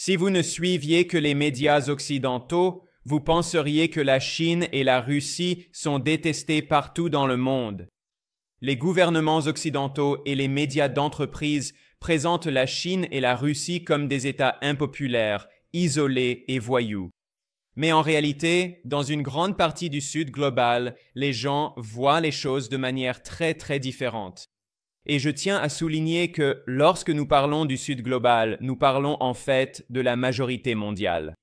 Si vous ne suiviez que les médias occidentaux, vous penseriez que la Chine et la Russie sont détestées partout dans le monde. Les gouvernements occidentaux et les médias d'entreprise présentent la Chine et la Russie comme des États impopulaires, isolés et voyous. Mais en réalité, dans une grande partie du Sud global, les gens voient les choses de manière très très différente. Et je tiens à souligner que lorsque nous parlons du Sud global, nous parlons en fait de la majorité mondiale.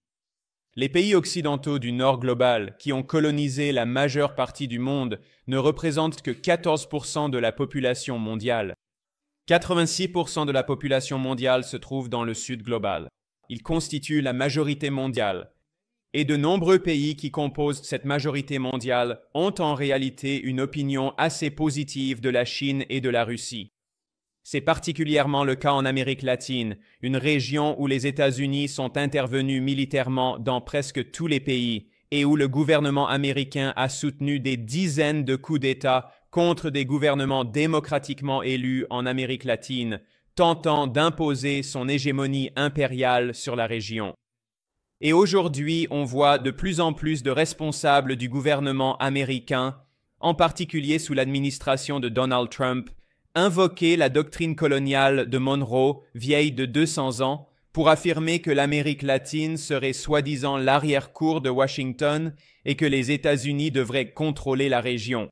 Les pays occidentaux du Nord global, qui ont colonisé la majeure partie du monde, ne représentent que 14% de la population mondiale. 86% de la population mondiale se trouve dans le Sud global. Ils constituent la majorité mondiale. Et de nombreux pays qui composent cette majorité mondiale ont en réalité une opinion assez positive de la Chine et de la Russie. C'est particulièrement le cas en Amérique latine, une région où les États-Unis sont intervenus militairement dans presque tous les pays et où le gouvernement américain a soutenu des dizaines de coups d'État contre des gouvernements démocratiquement élus en Amérique latine, tentant d'imposer son hégémonie impériale sur la région. Et aujourd'hui, on voit de plus en plus de responsables du gouvernement américain, en particulier sous l'administration de Donald Trump, invoquer la doctrine coloniale de Monroe, vieille de 200 ans, pour affirmer que l'Amérique latine serait soi-disant l'arrière-cour de Washington et que les États-Unis devraient contrôler la région.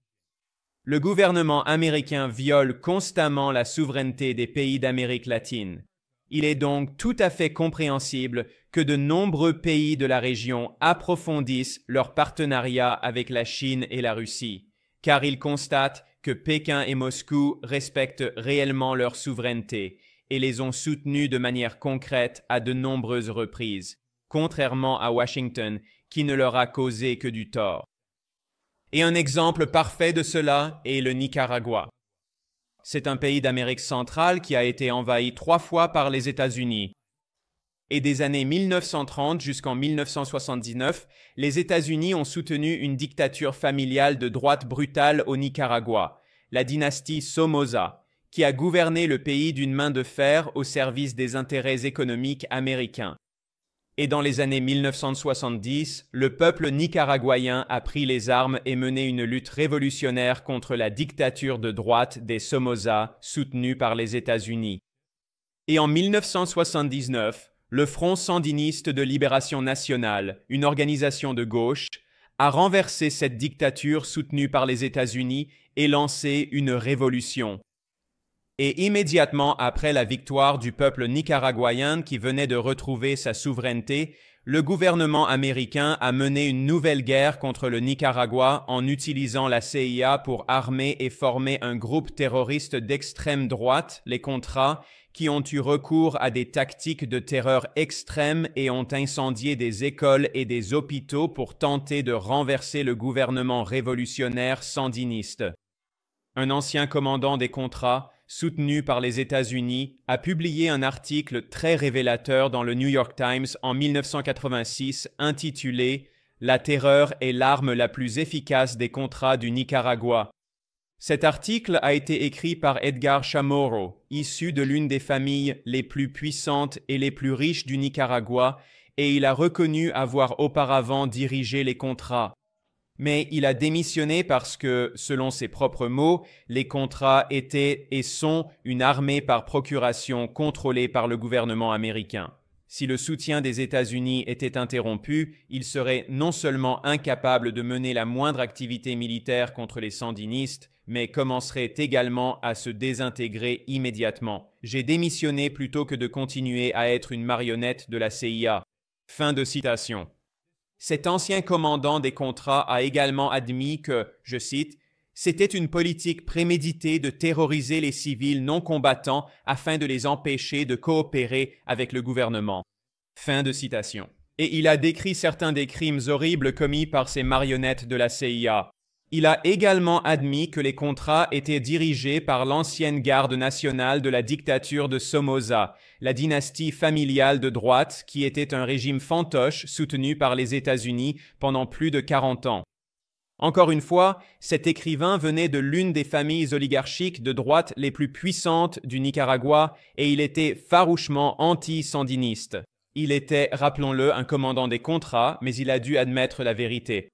Le gouvernement américain viole constamment la souveraineté des pays d'Amérique latine. Il est donc tout à fait compréhensible que de nombreux pays de la région approfondissent leur partenariat avec la Chine et la Russie, car ils constatent que Pékin et Moscou respectent réellement leur souveraineté et les ont soutenus de manière concrète à de nombreuses reprises, contrairement à Washington qui ne leur a causé que du tort. Et un exemple parfait de cela est le Nicaragua. C'est un pays d'Amérique centrale qui a été envahi 3 fois par les États-Unis. Et des années 1930 jusqu'en 1979, les États-Unis ont soutenu une dictature familiale de droite brutale au Nicaragua, la dynastie Somoza, qui a gouverné le pays d'une main de fer au service des intérêts économiques américains. Et dans les années 1970, le peuple nicaraguayen a pris les armes et mené une lutte révolutionnaire contre la dictature de droite des Somoza, soutenue par les États-Unis. Et en 1979, le Front sandiniste de libération nationale, une organisation de gauche, a renversé cette dictature soutenue par les États-Unis et lancé une révolution. Et immédiatement après la victoire du peuple nicaraguayen qui venait de retrouver sa souveraineté, le gouvernement américain a mené une nouvelle guerre contre le Nicaragua en utilisant la CIA pour armer et former un groupe terroriste d'extrême droite, les Contras, qui ont eu recours à des tactiques de terreur extrêmes et ont incendié des écoles et des hôpitaux pour tenter de renverser le gouvernement révolutionnaire sandiniste. Un ancien commandant des Contras, soutenu par les États-Unis, a publié un article très révélateur dans le New York Times en 1986 intitulé « La terreur est l'arme la plus efficace des Contras du Nicaragua ». Cet article a été écrit par Edgar Chamorro, issu de l'une des familles les plus puissantes et les plus riches du Nicaragua, et il a reconnu avoir auparavant dirigé les Contras. Mais il a démissionné parce que, selon ses propres mots, les Contras étaient et sont une armée par procuration contrôlée par le gouvernement américain. Si le soutien des États-Unis était interrompu, il serait non seulement incapable de mener la moindre activité militaire contre les sandinistes, mais commencerait également à se désintégrer immédiatement. J'ai démissionné plutôt que de continuer à être une marionnette de la CIA. Fin de citation. Cet ancien commandant des Contras a également admis que, je cite, « c'était une politique préméditée de terroriser les civils non combattants afin de les empêcher de coopérer avec le gouvernement. » Fin de citation. Et il a décrit certains des crimes horribles commis par ces marionnettes de la CIA. Il a également admis que les Contras étaient dirigés par l'ancienne garde nationale de la dictature de Somoza, la dynastie familiale de droite qui était un régime fantoche soutenu par les États-Unis pendant plus de 40 ans. Encore une fois, cet écrivain venait de l'une des familles oligarchiques de droite les plus puissantes du Nicaragua et il était farouchement anti-sandiniste. Il était, rappelons-le, un commandant des contras, mais il a dû admettre la vérité.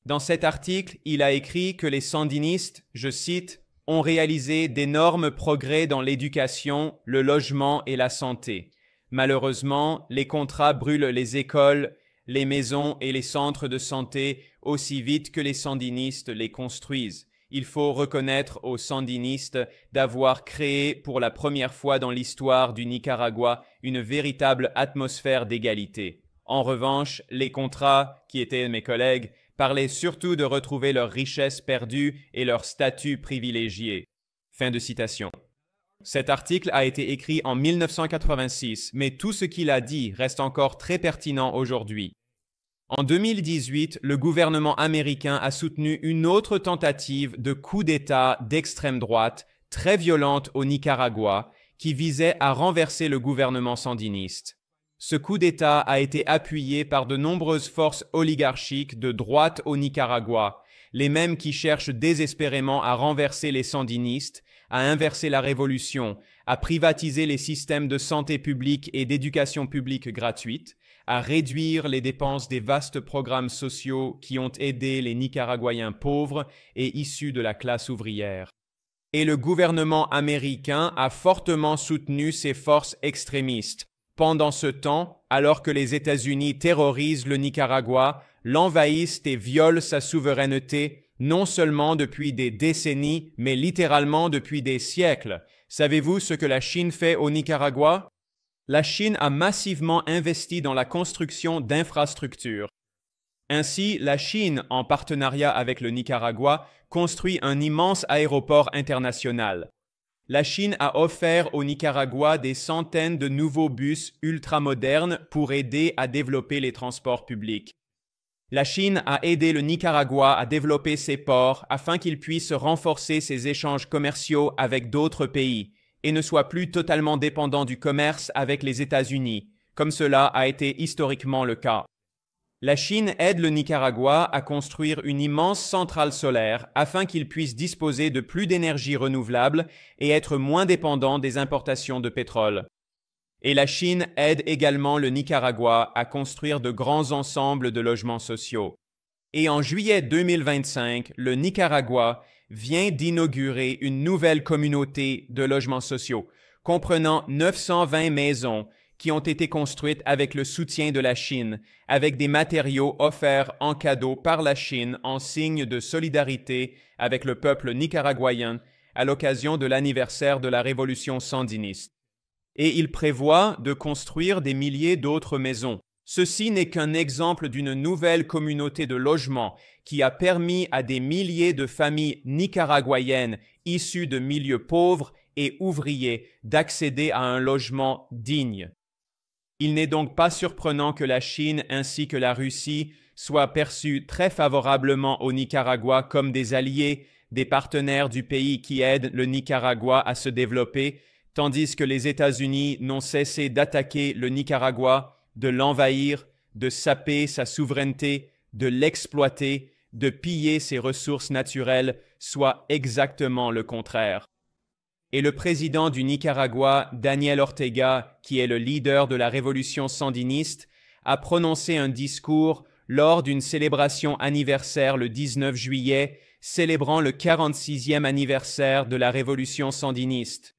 Dans cet article, il a écrit que les sandinistes, je cite, « ont réalisé d'énormes progrès dans l'éducation, le logement et la santé. Malheureusement, les contras brûlent les écoles, les maisons et les centres de santé aussi vite que les sandinistes les construisent. Il faut reconnaître aux sandinistes d'avoir créé pour la première fois dans l'histoire du Nicaragua une véritable atmosphère d'égalité. En revanche, les contras, qui étaient mes collègues, parlaient surtout de retrouver leur richesse perdue et leur statut privilégié. » Fin de citation. Cet article a été écrit en 1986, mais tout ce qu'il a dit reste encore très pertinent aujourd'hui. En 2018, le gouvernement américain a soutenu une autre tentative de coup d'État d'extrême droite, très violente au Nicaragua, qui visait à renverser le gouvernement sandiniste. Ce coup d'État a été appuyé par de nombreuses forces oligarchiques de droite au Nicaragua, les mêmes qui cherchent désespérément à renverser les sandinistes, à inverser la révolution, à privatiser les systèmes de santé publique et d'éducation publique gratuite, à réduire les dépenses des vastes programmes sociaux qui ont aidé les Nicaraguayens pauvres et issus de la classe ouvrière. Et le gouvernement américain a fortement soutenu ces forces extrémistes. Pendant ce temps, alors que les États-Unis terrorisent le Nicaragua, l'envahissent et violent sa souveraineté, non seulement depuis des décennies, mais littéralement depuis des siècles. Savez-vous ce que la Chine fait au Nicaragua? La Chine a massivement investi dans la construction d'infrastructures. Ainsi, la Chine, en partenariat avec le Nicaragua, construit un immense aéroport international. La Chine a offert au Nicaragua des centaines de nouveaux bus ultramodernes pour aider à développer les transports publics. La Chine a aidé le Nicaragua à développer ses ports afin qu'il puisse renforcer ses échanges commerciaux avec d'autres pays et ne soit plus totalement dépendant du commerce avec les États-Unis, comme cela a été historiquement le cas. La Chine aide le Nicaragua à construire une immense centrale solaire afin qu'il puisse disposer de plus d'énergie renouvelable et être moins dépendant des importations de pétrole. Et la Chine aide également le Nicaragua à construire de grands ensembles de logements sociaux. Et en juillet 2025, le Nicaragua vient d'inaugurer une nouvelle communauté de logements sociaux, comprenant 920 maisons qui ont été construites avec le soutien de la Chine, avec des matériaux offerts en cadeau par la Chine en signe de solidarité avec le peuple nicaraguayen à l'occasion de l'anniversaire de la révolution sandiniste. Et il prévoit de construire des milliers d'autres maisons. Ceci n'est qu'un exemple d'une nouvelle communauté de logements qui a permis à des milliers de familles nicaraguayennes issues de milieux pauvres et ouvriers d'accéder à un logement digne. Il n'est donc pas surprenant que la Chine ainsi que la Russie soient perçus très favorablement au Nicaragua comme des alliés, des partenaires du pays qui aident le Nicaragua à se développer, tandis que les États-Unis n'ont cessé d'attaquer le Nicaragua, de l'envahir, de saper sa souveraineté, de l'exploiter, de piller ses ressources naturelles, soit exactement le contraire. Et le président du Nicaragua, Daniel Ortega, qui est le leader de la révolution sandiniste, a prononcé un discours lors d'une célébration anniversaire le 19 juillet, célébrant le 46e anniversaire de la révolution sandiniste.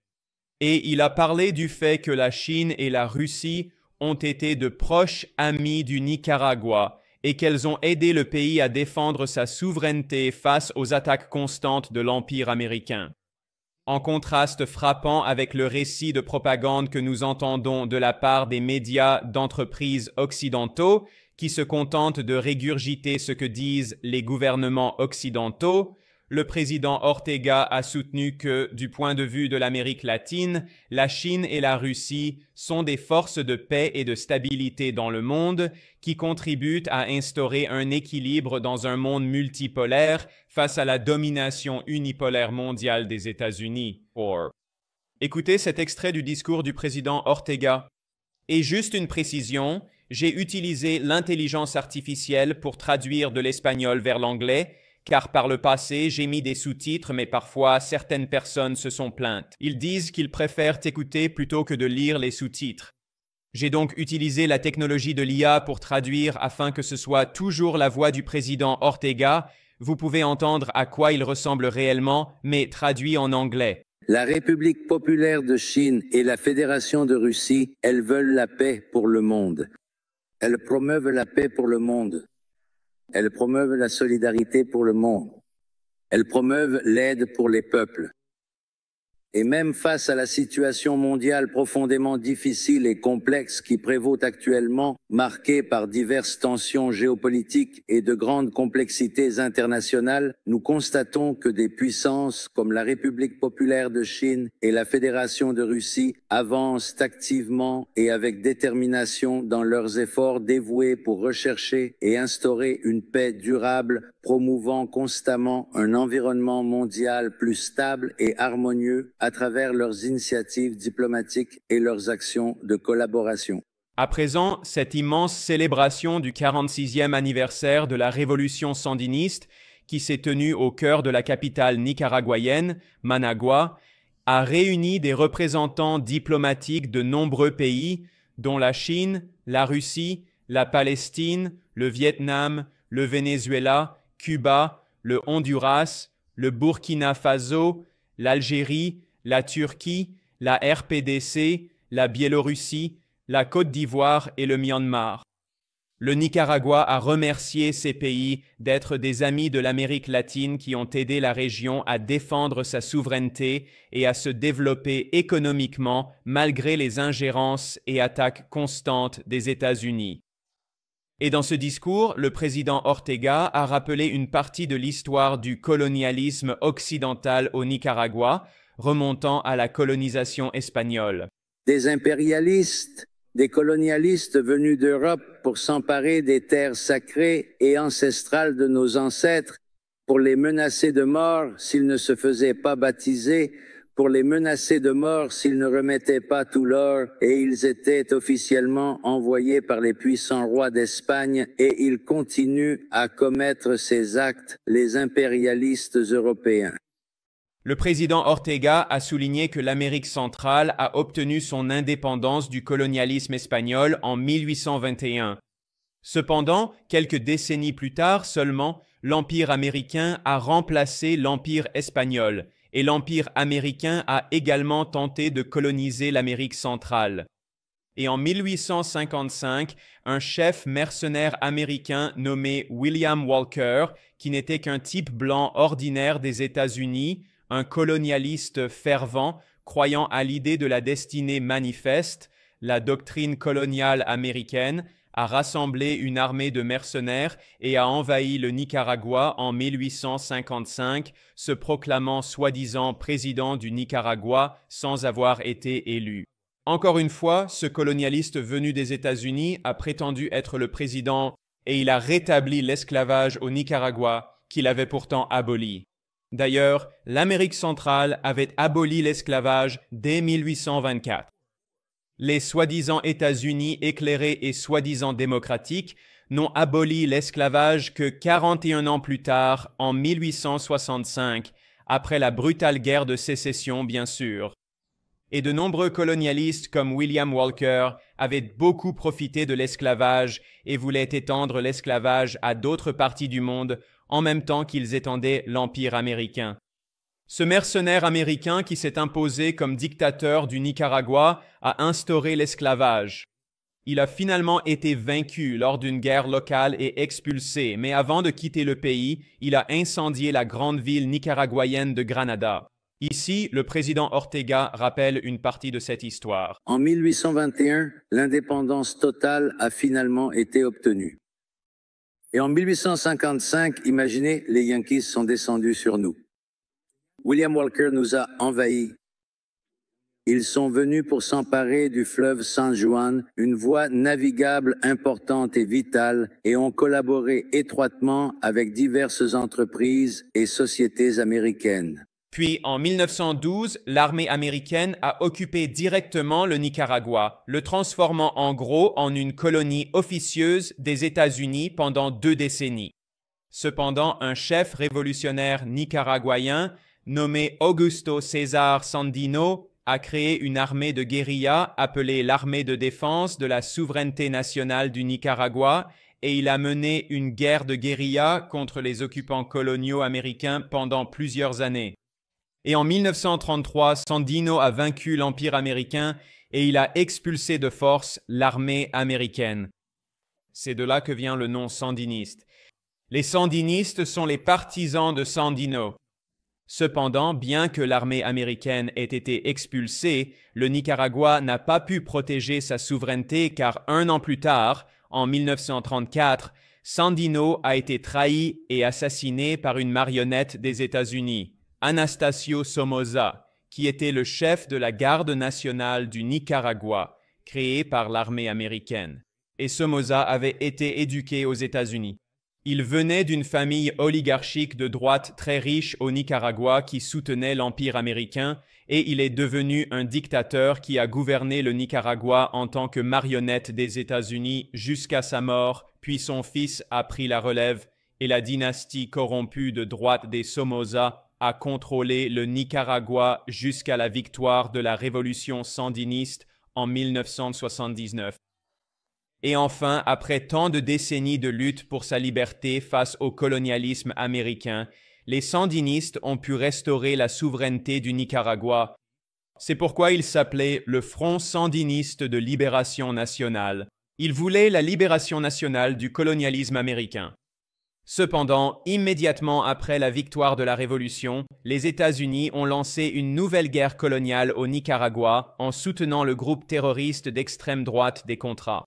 Et il a parlé du fait que la Chine et la Russie ont été de proches amis du Nicaragua et qu'elles ont aidé le pays à défendre sa souveraineté face aux attaques constantes de l'Empire américain. En contraste frappant avec le récit de propagande que nous entendons de la part des médias d'entreprises occidentaux qui se contentent de régurgiter ce que disent les gouvernements occidentaux, le président Ortega a soutenu que, du point de vue de l'Amérique latine, la Chine et la Russie sont des forces de paix et de stabilité dans le monde qui contribuent à instaurer un équilibre dans un monde multipolaire face à la domination unipolaire mondiale des États-Unis. Écoutez cet extrait du discours du président Ortega. Et juste une précision, j'ai utilisé l'intelligence artificielle pour traduire de l'espagnol vers l'anglais, car par le passé, j'ai mis des sous-titres, mais parfois, certaines personnes se sont plaintes. Ils disent qu'ils préfèrent écouter plutôt que de lire les sous-titres. J'ai donc utilisé la technologie de l'IA pour traduire afin que ce soit toujours la voix du président Ortega. Vous pouvez entendre à quoi il ressemble réellement, mais traduit en anglais. La République populaire de Chine et la Fédération de Russie, elles veulent la paix pour le monde. Elles promeuvent la paix pour le monde. Elles promeuvent la solidarité pour le monde. Elles promeuvent l'aide pour les peuples. Et même face à la situation mondiale profondément difficile et complexe qui prévaut actuellement, marquée par diverses tensions géopolitiques et de grandes complexités internationales, nous constatons que des puissances comme la République populaire de Chine et la Fédération de Russie avancent activement et avec détermination dans leurs efforts dévoués pour rechercher et instaurer une paix durable, promouvant constamment un environnement mondial plus stable et harmonieux à travers leurs initiatives diplomatiques et leurs actions de collaboration. À présent, cette immense célébration du 46e anniversaire de la révolution sandiniste, qui s'est tenue au cœur de la capitale nicaraguayenne, Managua, a réuni des représentants diplomatiques de nombreux pays, dont la Chine, la Russie, la Palestine, le Vietnam, le Venezuela, Cuba, le Honduras, le Burkina Faso, l'Algérie, la Turquie, la RPDC, la Biélorussie, la Côte d'Ivoire et le Myanmar. Le Nicaragua a remercié ces pays d'être des amis de l'Amérique latine qui ont aidé la région à défendre sa souveraineté et à se développer économiquement malgré les ingérences et attaques constantes des États-Unis. Et dans ce discours, le président Ortega a rappelé une partie de l'histoire du colonialisme occidental au Nicaragua, remontant à la colonisation espagnole. Des impérialistes, des colonialistes venus d'Europe pour s'emparer des terres sacrées et ancestrales de nos ancêtres, pour les menacer de mort s'ils ne se faisaient pas baptiser, pour les menacer de mort s'ils ne remettaient pas tout l'or, et ils étaient officiellement envoyés par les puissants rois d'Espagne, et ils continuent à commettre ces actes, les impérialistes européens. Le président Ortega a souligné que l'Amérique centrale a obtenu son indépendance du colonialisme espagnol en 1821. Cependant, quelques décennies plus tard seulement, l'Empire américain a remplacé l'Empire espagnol, et l'Empire américain a également tenté de coloniser l'Amérique centrale. Et en 1855, un chef mercenaire américain nommé William Walker, qui n'était qu'un type blanc ordinaire des États-Unis, un colonialiste fervent, croyant à l'idée de la destinée manifeste, la doctrine coloniale américaine, a rassemblé une armée de mercenaires et a envahi le Nicaragua en 1855, se proclamant soi-disant président du Nicaragua sans avoir été élu. Encore une fois, ce colonialiste venu des États-Unis a prétendu être le président et il a rétabli l'esclavage au Nicaragua qu'il avait pourtant aboli. D'ailleurs, l'Amérique centrale avait aboli l'esclavage dès 1824. Les soi-disant États-Unis éclairés et soi-disant démocratiques n'ont aboli l'esclavage que 41 ans plus tard, en 1865, après la brutale guerre de sécession, bien sûr. Et de nombreux colonialistes comme William Walker avaient beaucoup profité de l'esclavage et voulaient étendre l'esclavage à d'autres parties du monde en même temps qu'ils étendaient l'Empire américain. Ce mercenaire américain qui s'est imposé comme dictateur du Nicaragua a instauré l'esclavage. Il a finalement été vaincu lors d'une guerre locale et expulsé, mais avant de quitter le pays, il a incendié la grande ville nicaraguayenne de Granada. Ici, le président Ortega rappelle une partie de cette histoire. En 1821, l'indépendance totale a finalement été obtenue. Et en 1855, imaginez, les Yankees sont descendus sur nous. William Walker nous a envahis. Ils sont venus pour s'emparer du fleuve San Juan, une voie navigable importante et vitale, et ont collaboré étroitement avec diverses entreprises et sociétés américaines. Puis, en 1912, l'armée américaine a occupé directement le Nicaragua, le transformant en gros en une colonie officieuse des États-Unis pendant 2 décennies. Cependant, un chef révolutionnaire nicaraguayen nommé Augusto César Sandino, a créé une armée de guérilla appelée l'Armée de défense de la souveraineté nationale du Nicaragua et il a mené une guerre de guérilla contre les occupants coloniaux américains pendant plusieurs années. Et en 1933, Sandino a vaincu l'Empire américain et il a expulsé de force l'armée américaine. C'est de là que vient le nom sandiniste. Les sandinistes sont les partisans de Sandino. Cependant, bien que l'armée américaine ait été expulsée, le Nicaragua n'a pas pu protéger sa souveraineté car un an plus tard, en 1934, Sandino a été trahi et assassiné par une marionnette des États-Unis, Anastasio Somoza, qui était le chef de la garde nationale du Nicaragua, créée par l'armée américaine. Et Somoza avait été éduqué aux États-Unis. Il venait d'une famille oligarchique de droite très riche au Nicaragua qui soutenait l'Empire américain et il est devenu un dictateur qui a gouverné le Nicaragua en tant que marionnette des États-Unis jusqu'à sa mort, puis son fils a pris la relève et la dynastie corrompue de droite des Somoza a contrôlé le Nicaragua jusqu'à la victoire de la révolution sandiniste en 1979. Et enfin, après tant de décennies de lutte pour sa liberté face au colonialisme américain, les sandinistes ont pu restaurer la souveraineté du Nicaragua. C'est pourquoi il s'appelait le Front sandiniste de libération nationale. Il voulait la libération nationale du colonialisme américain. Cependant, immédiatement après la victoire de la Révolution, les États-Unis ont lancé une nouvelle guerre coloniale au Nicaragua en soutenant le groupe terroriste d'extrême droite des Contras.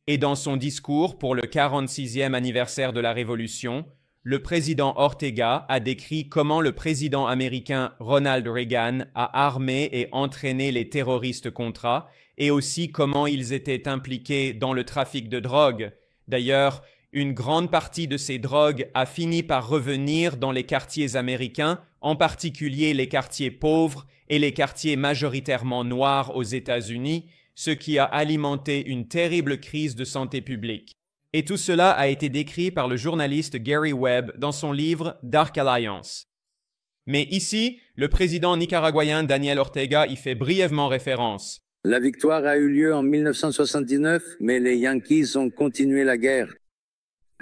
Et dans son discours pour le 46e anniversaire de la Révolution, le président Ortega a décrit comment le président américain Ronald Reagan a armé et entraîné les terroristes Contras et aussi comment ils étaient impliqués dans le trafic de drogue. D'ailleurs, une grande partie de ces drogues a fini par revenir dans les quartiers américains, en particulier les quartiers pauvres et les quartiers majoritairement noirs aux États-Unis, ce qui a alimenté une terrible crise de santé publique. Et tout cela a été décrit par le journaliste Gary Webb dans son livre Dark Alliance. Mais ici, le président nicaraguayen Daniel Ortega y fait brièvement référence. La victoire a eu lieu en 1979, mais les Yankees ont continué la guerre.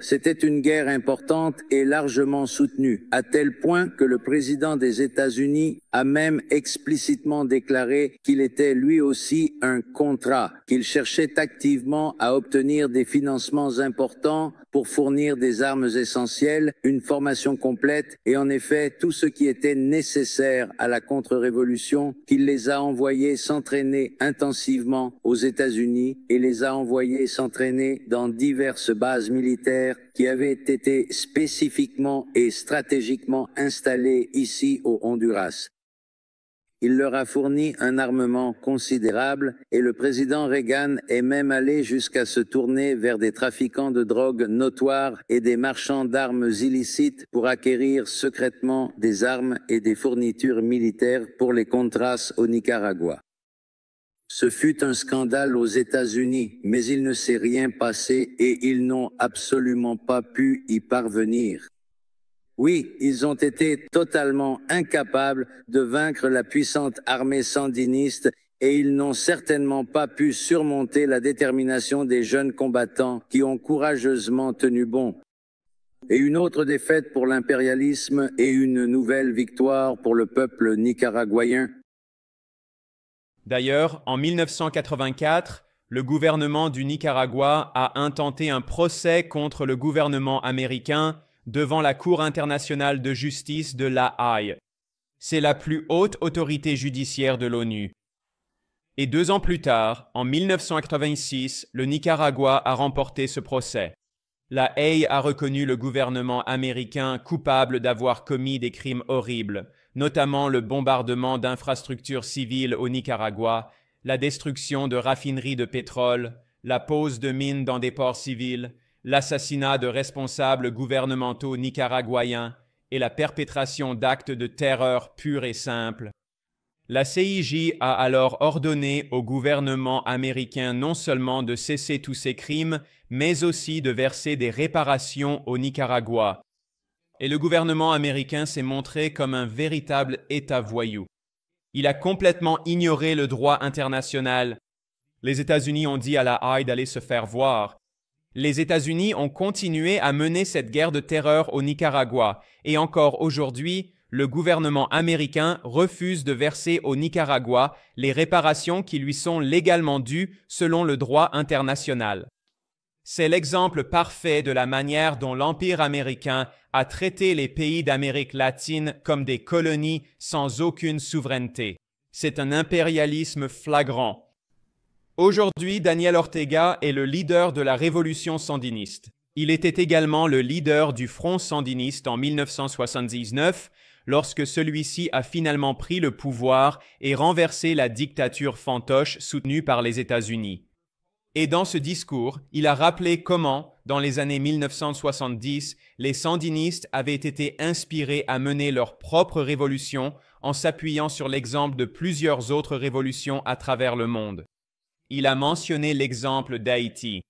C'était une guerre importante et largement soutenue, à tel point que le président des États-Unis a même explicitement déclaré qu'il était lui aussi un contrat, qu'il cherchait activement à obtenir des financements importants pour fournir des armes essentielles, une formation complète et en effet tout ce qui était nécessaire à la contre-révolution, qu'il les a envoyés s'entraîner intensivement aux États-Unis et les a envoyés s'entraîner dans diverses bases militaires qui avaient été spécifiquement et stratégiquement installées ici au Honduras. Il leur a fourni un armement considérable et le président Reagan est même allé jusqu'à se tourner vers des trafiquants de drogue notoires et des marchands d'armes illicites pour acquérir secrètement des armes et des fournitures militaires pour les Contras au Nicaragua. Ce fut un scandale aux États-Unis, mais il ne s'est rien passé et ils n'ont absolument pas pu y parvenir. Oui, ils ont été totalement incapables de vaincre la puissante armée sandiniste et ils n'ont certainement pas pu surmonter la détermination des jeunes combattants qui ont courageusement tenu bon. Et une autre défaite pour l'impérialisme et une nouvelle victoire pour le peuple nicaraguayen. D'ailleurs, en 1984, le gouvernement du Nicaragua a intenté un procès contre le gouvernement américain devant la Cour internationale de justice de La Haye. C'est la plus haute autorité judiciaire de l'ONU. Et 2 ans plus tard, en 1986, le Nicaragua a remporté ce procès. La Haye a reconnu le gouvernement américain coupable d'avoir commis des crimes horribles, notamment le bombardement d'infrastructures civiles au Nicaragua, la destruction de raffineries de pétrole, la pose de mines dans des ports civils, l'assassinat de responsables gouvernementaux nicaraguayens et la perpétration d'actes de terreur purs et simples. La CIJ a alors ordonné au gouvernement américain non seulement de cesser tous ces crimes, mais aussi de verser des réparations au Nicaragua. Et le gouvernement américain s'est montré comme un véritable État voyou. Il a complètement ignoré le droit international. Les États-Unis ont dit à la Haye d'aller se faire voir. Les États-Unis ont continué à mener cette guerre de terreur au Nicaragua, et encore aujourd'hui, le gouvernement américain refuse de verser au Nicaragua les réparations qui lui sont légalement dues selon le droit international. C'est l'exemple parfait de la manière dont l'Empire américain a traité les pays d'Amérique latine comme des colonies sans aucune souveraineté. C'est un impérialisme flagrant. Aujourd'hui, Daniel Ortega est le leader de la révolution sandiniste. Il était également le leader du Front sandiniste en 1979, lorsque celui-ci a finalement pris le pouvoir et renversé la dictature fantoche soutenue par les États-Unis. Et dans ce discours, il a rappelé comment, dans les années 1970, les sandinistes avaient été inspirés à mener leur propre révolution en s'appuyant sur l'exemple de plusieurs autres révolutions à travers le monde. Il a mentionné l'exemple d'Haïti.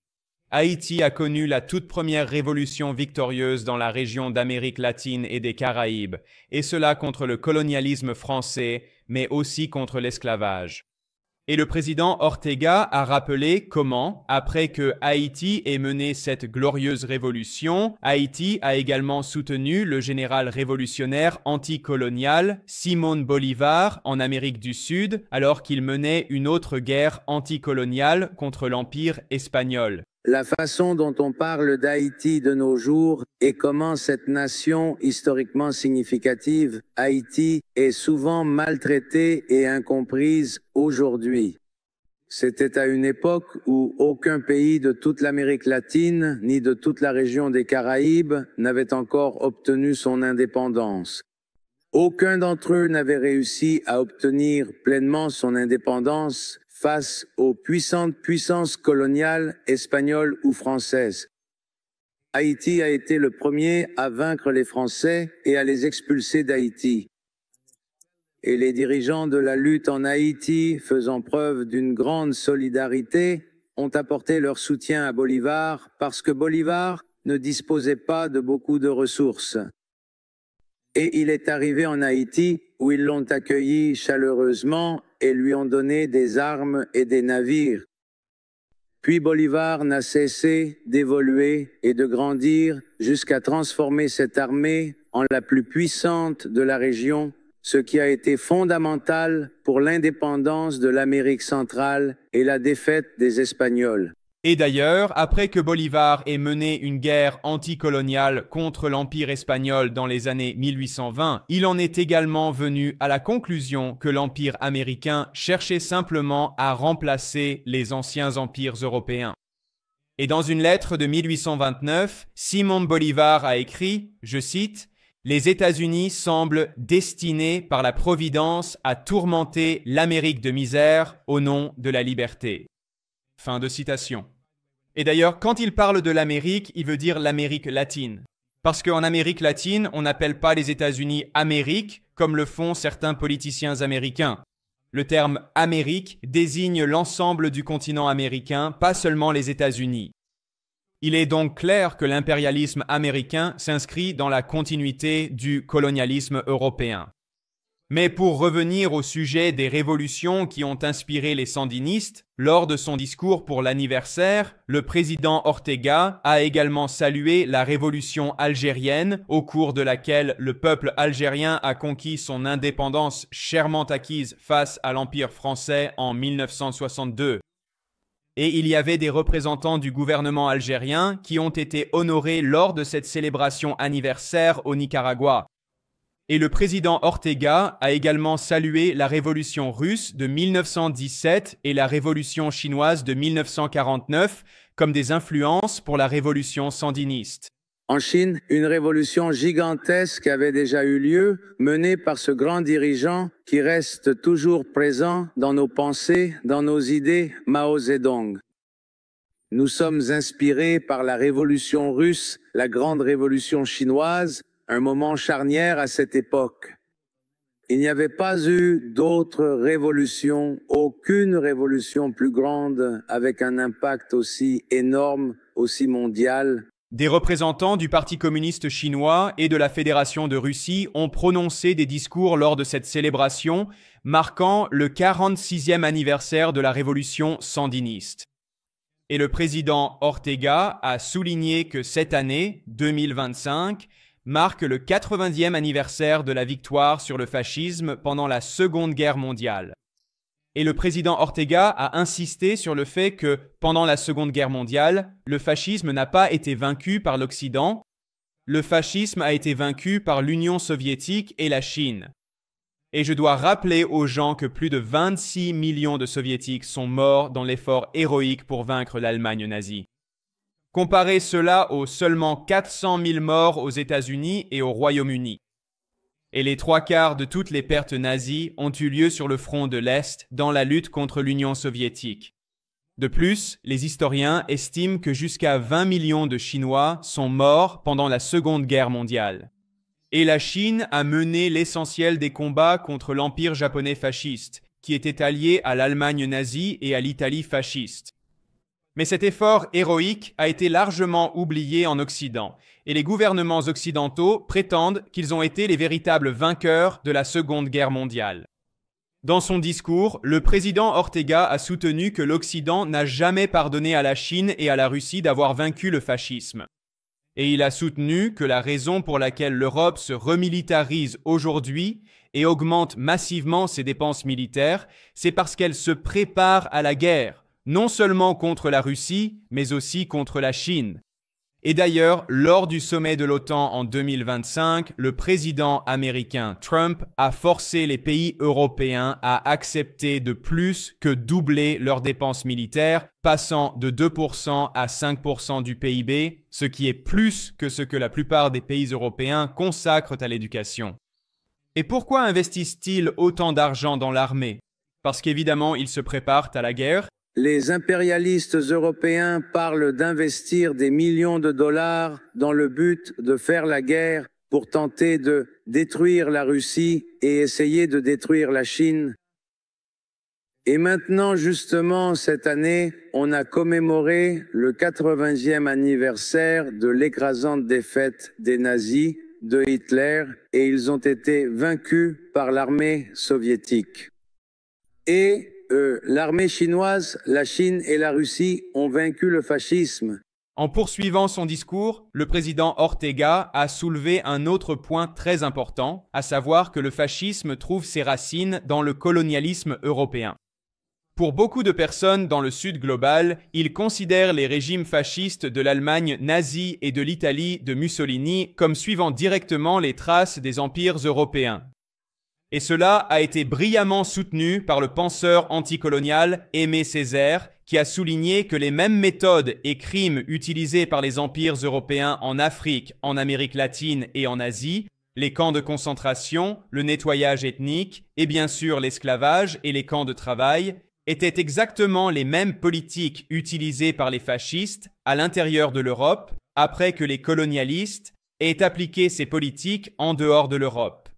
Haïti a connu la toute première révolution victorieuse dans la région d'Amérique latine et des Caraïbes, et cela contre le colonialisme français, mais aussi contre l'esclavage. Et le président Ortega a rappelé comment, après que Haïti ait mené cette glorieuse révolution, Haïti a également soutenu le général révolutionnaire anticolonial Simón Bolívar en Amérique du Sud, alors qu'il menait une autre guerre anticoloniale contre l'Empire espagnol. La façon dont on parle d'Haïti de nos jours et comment cette nation historiquement significative, Haïti, est souvent maltraitée et incomprise aujourd'hui. C'était à une époque où aucun pays de toute l'Amérique latine ni de toute la région des Caraïbes n'avait encore obtenu son indépendance. Aucun d'entre eux n'avait réussi à obtenir pleinement son indépendance face aux puissantes puissances coloniales espagnoles ou françaises. Haïti a été le premier à vaincre les Français et à les expulser d'Haïti. Et les dirigeants de la lutte en Haïti, faisant preuve d'une grande solidarité, ont apporté leur soutien à Bolivar parce que Bolivar ne disposait pas de beaucoup de ressources. Et il est arrivé en Haïti où ils l'ont accueilli chaleureusement et lui ont donné des armes et des navires. Puis Bolivar n'a cessé d'évoluer et de grandir jusqu'à transformer cette armée en la plus puissante de la région, ce qui a été fondamental pour l'indépendance de l'Amérique centrale et la défaite des Espagnols. Et d'ailleurs, après que Bolivar ait mené une guerre anticoloniale contre l'Empire espagnol dans les années 1820, il en est également venu à la conclusion que l'Empire américain cherchait simplement à remplacer les anciens empires européens. Et dans une lettre de 1829, Simón Bolívar a écrit, je cite, « Les États-Unis semblent destinés par la Providence à tourmenter l'Amérique de misère au nom de la liberté. » Fin de citation. Et d'ailleurs, quand il parle de l'Amérique, il veut dire l'Amérique latine. Parce qu'en Amérique latine, on n'appelle pas les États-Unis Amérique, comme le font certains politiciens américains. Le terme Amérique désigne l'ensemble du continent américain, pas seulement les États-Unis. Il est donc clair que l'impérialisme américain s'inscrit dans la continuité du colonialisme européen. Mais pour revenir au sujet des révolutions qui ont inspiré les sandinistes, lors de son discours pour l'anniversaire, le président Ortega a également salué la révolution algérienne, au cours de laquelle le peuple algérien a conquis son indépendance chèrement acquise face à l'Empire français en 1962. Et il y avait des représentants du gouvernement algérien qui ont été honorés lors de cette célébration anniversaire au Nicaragua. Et le président Ortega a également salué la révolution russe de 1917 et la révolution chinoise de 1949 comme des influences pour la révolution sandiniste. En Chine, une révolution gigantesque avait déjà eu lieu, menée par ce grand dirigeant qui reste toujours présent dans nos pensées, dans nos idées, Mao Zedong. Nous sommes inspirés par la révolution russe, la grande révolution chinoise, un moment charnière à cette époque. Il n'y avait pas eu d'autre révolution, aucune révolution plus grande avec un impact aussi énorme, aussi mondial, Des représentants du Parti communiste chinois et de la Fédération de Russie ont prononcé des discours lors de cette célébration, marquant le 46e anniversaire de la révolution sandiniste. Et le président Ortega a souligné que cette année, 2025, marque le 80e anniversaire de la victoire sur le fascisme pendant la Seconde Guerre mondiale. Et le président Ortega a insisté sur le fait que, pendant la Seconde Guerre mondiale, le fascisme n'a pas été vaincu par l'Occident, le fascisme a été vaincu par l'Union soviétique et la Chine. Et je dois rappeler aux gens que plus de 26 millions de soviétiques sont morts dans l'effort héroïque pour vaincre l'Allemagne nazie. Comparez cela aux seulement 400 000 morts aux États-Unis et au Royaume-Uni. Et les 3/4 de toutes les pertes nazies ont eu lieu sur le front de l'Est dans la lutte contre l'Union soviétique. De plus, les historiens estiment que jusqu'à 20 millions de Chinois sont morts pendant la Seconde Guerre mondiale. Et la Chine a mené l'essentiel des combats contre l'Empire japonais fasciste, qui était allié à l'Allemagne nazie et à l'Italie fasciste. Mais cet effort héroïque a été largement oublié en Occident, et les gouvernements occidentaux prétendent qu'ils ont été les véritables vainqueurs de la Seconde Guerre mondiale. Dans son discours, le président Ortega a soutenu que l'Occident n'a jamais pardonné à la Chine et à la Russie d'avoir vaincu le fascisme. Et il a soutenu que la raison pour laquelle l'Europe se remilitarise aujourd'hui et augmente massivement ses dépenses militaires, c'est parce qu'elle se prépare à la guerre, non seulement contre la Russie, mais aussi contre la Chine. Et d'ailleurs, lors du sommet de l'OTAN en 2025, le président américain Trump a forcé les pays européens à accepter de plus que doubler leurs dépenses militaires, passant de 2% à 5% du PIB, ce qui est plus que ce que la plupart des pays européens consacrent à l'éducation. Et pourquoi investissent-ils autant d'argent dans l'armée? Parce qu'évidemment, ils se préparent à la guerre. Les impérialistes européens parlent d'investir des millions de dollars dans le but de faire la guerre pour tenter de détruire la Russie et essayer de détruire la Chine. Et maintenant, justement, cette année, on a commémoré le 80e anniversaire de l'écrasante défaite des nazis, de Hitler, et ils ont été vaincus par l'armée soviétique. Et l'armée chinoise, la Chine et la Russie ont vaincu le fascisme. En poursuivant son discours, le président Ortega a soulevé un autre point très important, à savoir que le fascisme trouve ses racines dans le colonialisme européen. Pour beaucoup de personnes dans le Sud global, ils considèrent les régimes fascistes de l'Allemagne nazie et de l'Italie de Mussolini comme suivant directement les traces des empires européens. Et cela a été brillamment soutenu par le penseur anticolonial Aimé Césaire, qui a souligné que les mêmes méthodes et crimes utilisés par les empires européens en Afrique, en Amérique latine et en Asie, les camps de concentration, le nettoyage ethnique et bien sûr l'esclavage et les camps de travail, étaient exactement les mêmes politiques utilisées par les fascistes à l'intérieur de l'Europe, après que les colonialistes aient appliqué ces politiques en dehors de l'Europe.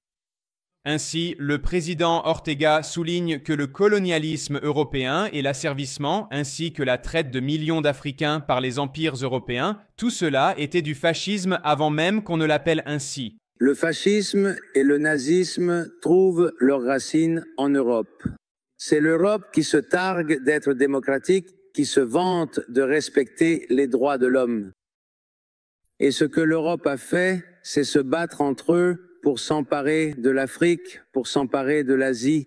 Ainsi, le président Ortega souligne que le colonialisme européen et l'asservissement, ainsi que la traite de millions d'Africains par les empires européens, tout cela était du fascisme avant même qu'on ne l'appelle ainsi. Le fascisme et le nazisme trouvent leurs racines en Europe. C'est l'Europe qui se targue d'être démocratique, qui se vante de respecter les droits de l'homme. Et ce que l'Europe a fait, c'est se battre entre eux pour s'emparer de l'Afrique, pour s'emparer de l'Asie.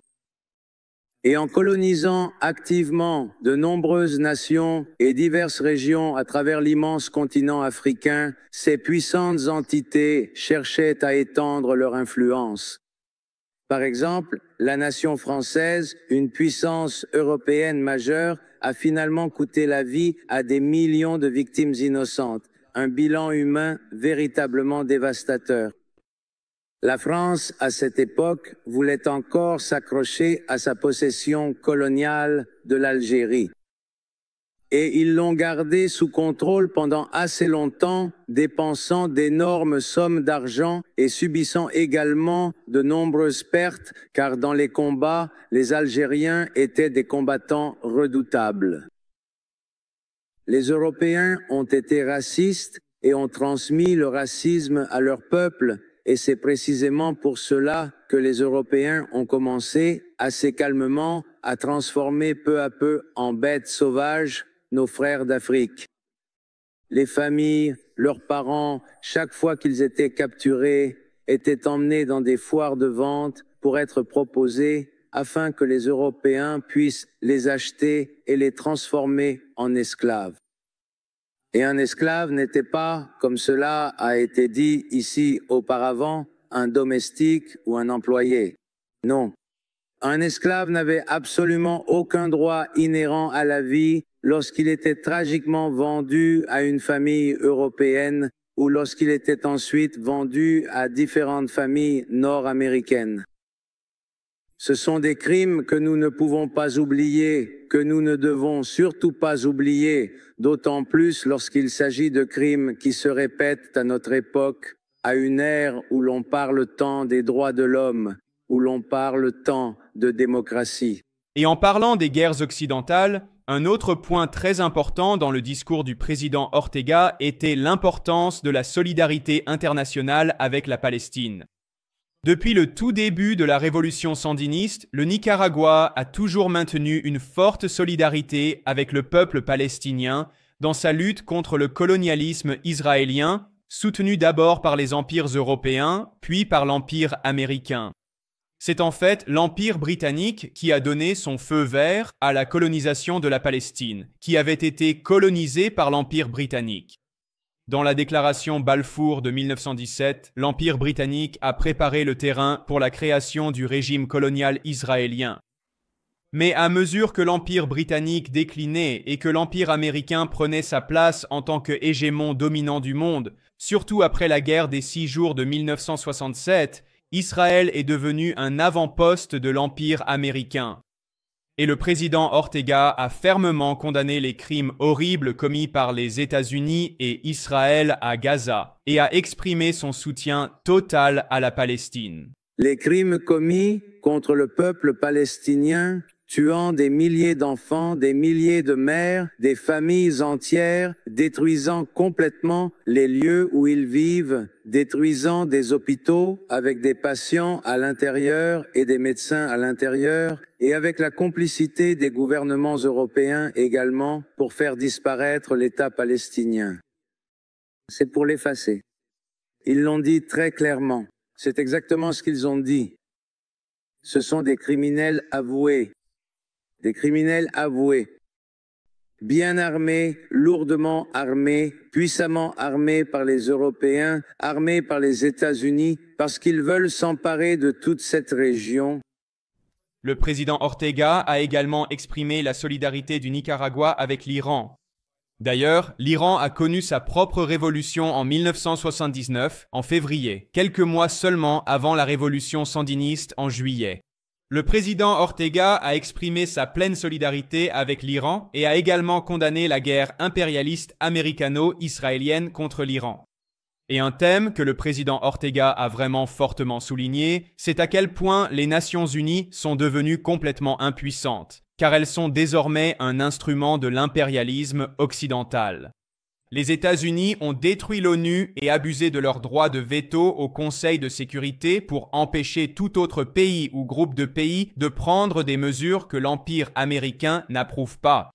Et en colonisant activement de nombreuses nations et diverses régions à travers l'immense continent africain, ces puissantes entités cherchaient à étendre leur influence. Par exemple, la nation française, une puissance européenne majeure, a finalement coûté la vie à des millions de victimes innocentes, un bilan humain véritablement dévastateur. La France, à cette époque, voulait encore s'accrocher à sa possession coloniale de l'Algérie. Et ils l'ont gardée sous contrôle pendant assez longtemps, dépensant d'énormes sommes d'argent et subissant également de nombreuses pertes, car dans les combats, les Algériens étaient des combattants redoutables. Les Européens ont été racistes et ont transmis le racisme à leur peuple, et c'est précisément pour cela que les Européens ont commencé, assez calmement, à transformer peu à peu en bêtes sauvages nos frères d'Afrique. Les familles, leurs parents, chaque fois qu'ils étaient capturés, étaient emmenés dans des foires de vente pour être proposés afin que les Européens puissent les acheter et les transformer en esclaves. Et un esclave n'était pas, comme cela a été dit ici auparavant, un domestique ou un employé. Non. Un esclave n'avait absolument aucun droit inhérent à la vie lorsqu'il était tragiquement vendu à une famille européenne ou lorsqu'il était ensuite vendu à différentes familles nord-américaines. Ce sont des crimes que nous ne pouvons pas oublier, que nous ne devons surtout pas oublier, d'autant plus lorsqu'il s'agit de crimes qui se répètent à notre époque, à une ère où l'on parle tant des droits de l'homme, où l'on parle tant de démocratie. Et en parlant des guerres occidentales, un autre point très important dans le discours du président Ortega était l'importance de la solidarité internationale avec la Palestine. Depuis le tout début de la révolution sandiniste, le Nicaragua a toujours maintenu une forte solidarité avec le peuple palestinien dans sa lutte contre le colonialisme israélien, soutenu d'abord par les empires européens, puis par l'empire américain. C'est en fait l'Empire britannique qui a donné son feu vert à la colonisation de la Palestine, qui avait été colonisée par l'Empire britannique. Dans la déclaration Balfour de 1917, l'Empire britannique a préparé le terrain pour la création du régime colonial israélien. Mais à mesure que l'Empire britannique déclinait et que l'Empire américain prenait sa place en tant que hégémon dominant du monde, surtout après la guerre des 6 jours de 1967, Israël est devenu un avant-poste de l'Empire américain. Et le président Ortega a fermement condamné les crimes horribles commis par les États-Unis et Israël à Gaza et a exprimé son soutien total à la Palestine. Les crimes commis contre le peuple palestinien, tuant des milliers d'enfants, des milliers de mères, des familles entières, détruisant complètement les lieux où ils vivent, détruisant des hôpitaux avec des patients à l'intérieur et des médecins à l'intérieur, et avec la complicité des gouvernements européens également pour faire disparaître l'État palestinien. C'est pour l'effacer. Ils l'ont dit très clairement. C'est exactement ce qu'ils ont dit. Ce sont des criminels avoués. Des criminels avoués, bien armés, lourdement armés, puissamment armés par les Européens, armés par les États-Unis, parce qu'ils veulent s'emparer de toute cette région. Le président Ortega a également exprimé la solidarité du Nicaragua avec l'Iran. D'ailleurs, l'Iran a connu sa propre révolution en 1979, en février, quelques mois seulement avant la révolution sandiniste en juillet. Le président Ortega a exprimé sa pleine solidarité avec l'Iran et a également condamné la guerre impérialiste américano-israélienne contre l'Iran. Et un thème que le président Ortega a vraiment fortement souligné, c'est à quel point les Nations Unies sont devenues complètement impuissantes, car elles sont désormais un instrument de l'impérialisme occidental. Les États-Unis ont détruit l'ONU et abusé de leur droit de veto au Conseil de sécurité pour empêcher tout autre pays ou groupe de pays de prendre des mesures que l'Empire américain n'approuve pas.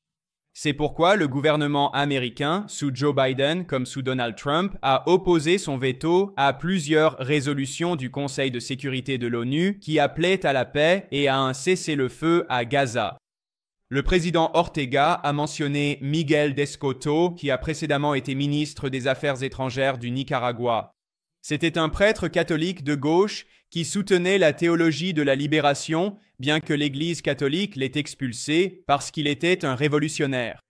C'est pourquoi le gouvernement américain, sous Joe Biden comme sous Donald Trump, a opposé son veto à plusieurs résolutions du Conseil de sécurité de l'ONU qui appelaient à la paix et à un cessez-le-feu à Gaza. Le président Ortega a mentionné Miguel de Escoto, qui a précédemment été ministre des Affaires étrangères du Nicaragua. C'était un prêtre catholique de gauche qui soutenait la théologie de la libération, bien que l'Église catholique l'ait expulsé parce qu'il était un révolutionnaire.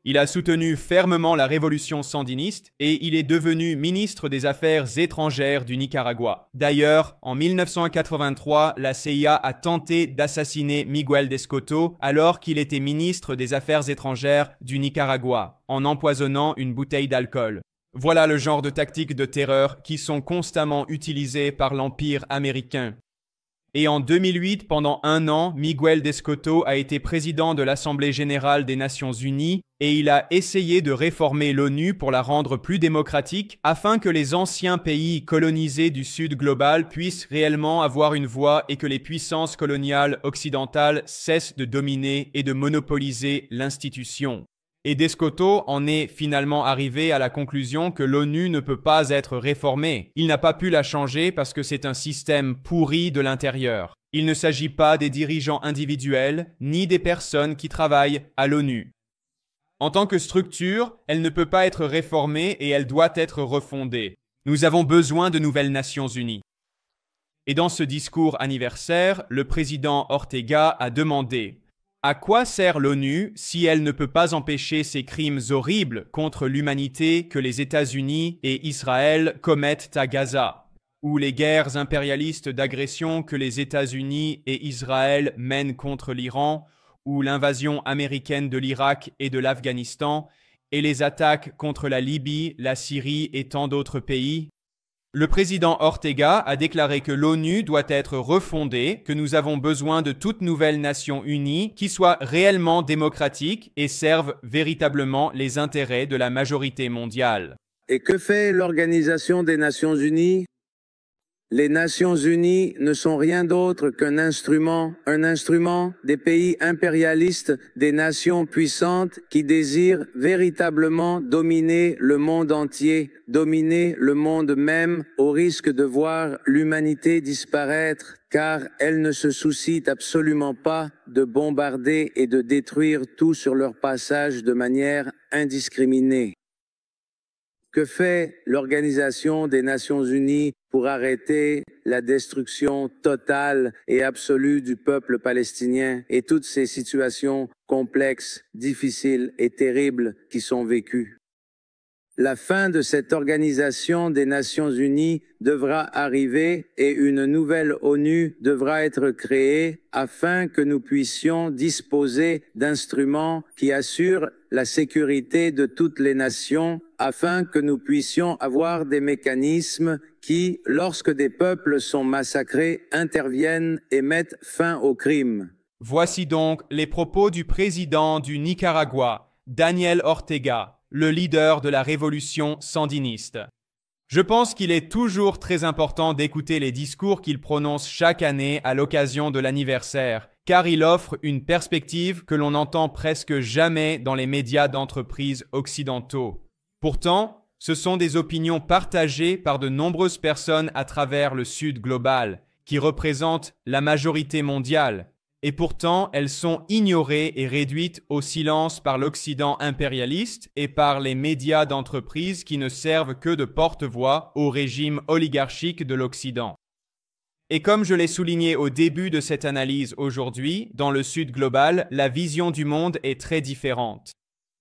Il a soutenu fermement la révolution sandiniste et il est devenu ministre des Affaires étrangères du Nicaragua. D'ailleurs, en 1983, la CIA a tenté d'assassiner Miguel de Escoto alors qu'il était ministre des Affaires étrangères du Nicaragua, en empoisonnant une bouteille d'alcool. Voilà le genre de tactiques de terreur qui sont constamment utilisées par l'Empire américain. Et en 2008, pendant un an, Miguel Descoto a été président de l'Assemblée générale des Nations unies et il a essayé de réformer l'ONU pour la rendre plus démocratique afin que les anciens pays colonisés du Sud global puissent réellement avoir une voix et que les puissances coloniales occidentales cessent de dominer et de monopoliser l'institution. Et Descoto en est finalement arrivé à la conclusion que l'ONU ne peut pas être réformée. Il n'a pas pu la changer parce que c'est un système pourri de l'intérieur. Il ne s'agit pas des dirigeants individuels, ni des personnes qui travaillent à l'ONU. En tant que structure, elle ne peut pas être réformée et elle doit être refondée. Nous avons besoin de nouvelles Nations unies. Et dans ce discours anniversaire, le président Ortega a demandé: à quoi sert l'ONU si elle ne peut pas empêcher ces crimes horribles contre l'humanité que les États-Unis et Israël commettent à Gaza, ou les guerres impérialistes d'agression que les États-Unis et Israël mènent contre l'Iran, ou l'invasion américaine de l'Irak et de l'Afghanistan, et les attaques contre la Libye, la Syrie et tant d'autres pays? Le président Ortega a déclaré que l'ONU doit être refondée, que nous avons besoin de toutes nouvelles Nations unies qui soient réellement démocratiques et servent véritablement les intérêts de la majorité mondiale. Et que fait l'Organisation des Nations unies? Les Nations unies ne sont rien d'autre qu'un instrument des pays impérialistes, des nations puissantes qui désirent véritablement dominer le monde entier, dominer le monde même, au risque de voir l'humanité disparaître, car elles ne se soucient absolument pas de bombarder et de détruire tout sur leur passage de manière indiscriminée. Que fait l'Organisation des Nations unies pour arrêter la destruction totale et absolue du peuple palestinien et toutes ces situations complexes, difficiles et terribles qui sont vécues? La fin de cette Organisation des Nations unies devra arriver et une nouvelle ONU devra être créée afin que nous puissions disposer d'instruments qui assurent la sécurité de toutes les nations, afin que nous puissions avoir des mécanismes qui, lorsque des peuples sont massacrés, interviennent et mettent fin aux crimes. Voici donc les propos du président du Nicaragua, Daniel Ortega, le leader de la révolution sandiniste. Je pense qu'il est toujours très important d'écouter les discours qu'il prononce chaque année à l'occasion de l'anniversaire, car il offre une perspective que l'on n'entend presque jamais dans les médias d'entreprises occidentaux. Pourtant, ce sont des opinions partagées par de nombreuses personnes à travers le Sud global, qui représentent la majorité mondiale. Et pourtant, elles sont ignorées et réduites au silence par l'Occident impérialiste et par les médias d'entreprise qui ne servent que de porte-voix au régime oligarchique de l'Occident. Et comme je l'ai souligné au début de cette analyse aujourd'hui, dans le Sud global, la vision du monde est très différente.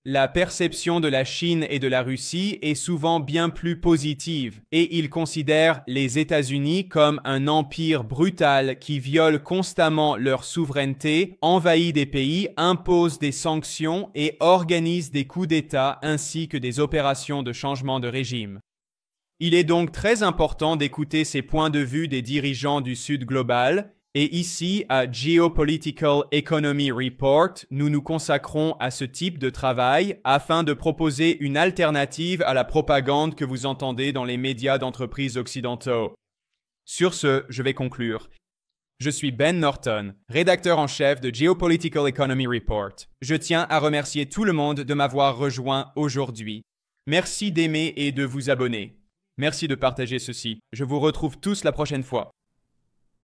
La perception de la Chine et de la Russie est souvent bien plus positive et ils considèrent les États-Unis comme un empire brutal qui viole constamment leur souveraineté, envahit des pays, impose des sanctions et organise des coups d'État ainsi que des opérations de changement de régime. Il est donc très important d'écouter ces points de vue des dirigeants du Sud global. Et ici, à Geopolitical Economy Report, nous nous consacrons à ce type de travail afin de proposer une alternative à la propagande que vous entendez dans les médias d'entreprises occidentaux. Sur ce, je vais conclure. Je suis Ben Norton, rédacteur en chef de Geopolitical Economy Report. Je tiens à remercier tout le monde de m'avoir rejoint aujourd'hui. Merci d'aimer et de vous abonner. Merci de partager ceci. Je vous retrouve tous la prochaine fois.